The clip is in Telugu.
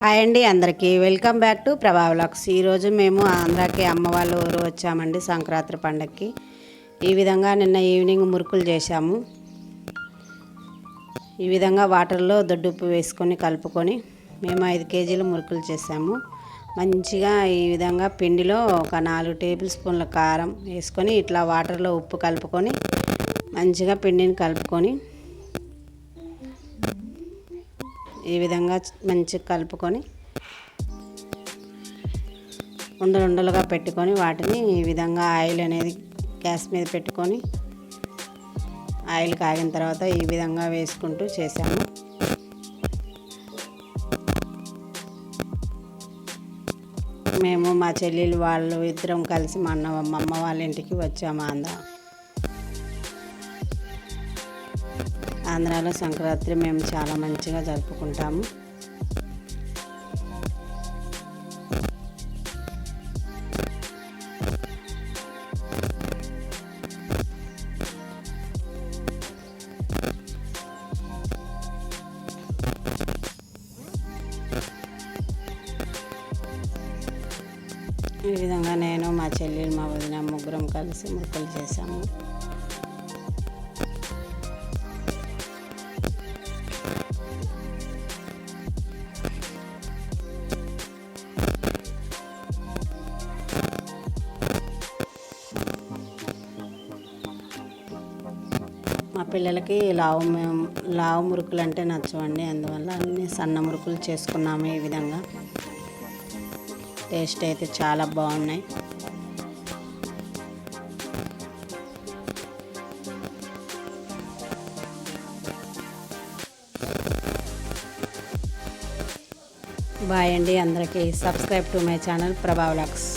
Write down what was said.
హాయ్ అండి అందరికీ వెల్కమ్ బ్యాక్ టు ప్రభా వ్లాగ్స్. ఈరోజు మేము ఆంధ్రాకి అమ్మ వాళ్ళ ఊరు వచ్చామండి సంక్రాంతి పండగకి. ఈ విధంగా నిన్న ఈవినింగ్ మురుకులు చేశాము. ఈ విధంగా వాటర్లో దొడ్డుప్పు వేసుకొని కలుపుకొని మేము 5 కేజీల మురుకులు చేసాము. మంచిగా ఈ విధంగా పిండిలో ఒక 4 టేబుల్ స్పూన్ల కారం వేసుకొని ఇట్లా వాటర్లో ఉప్పు కలుపుకొని మంచిగా పిండిని కలుపుకొని ఈ విధంగా మంచిగా కలుపుకొని ఉండలుగా పెట్టుకొని వాటిని ఈ విధంగా ఆయిల్ అనేది గ్యాస్ మీద పెట్టుకొని ఆయిల్ కాగిన తర్వాత ఈ విధంగా వేసుకుంటూ చేసాము. మేము మా చెల్లెలు వాళ్ళు ఇద్దరం కలిసి మా అమ్మ వాళ్ళ ఇంటికి వచ్చాము. ఆంధ్రాలో సంక్రాంతి మేము చాలా మంచిగా జరుపుకుంటాము. ఈ విధంగా నేను మా చెల్లెలు మా వదిన ముగ్గురం కలిసి మురుకులు చేసాము. మా పిల్లలకి లావు మురుకులు అంటే నచ్చవండి, అందువల్ల అన్ని సన్న మురుకులు చేసుకున్నాము. ఈ విధంగా టేస్ట్ అయితే చాలా బాగున్నాయి. బాయ్ అండి అందరికీ. సబ్స్క్రైబ్ టు మై ఛానల్ ప్రభా వ్లాగ్స్.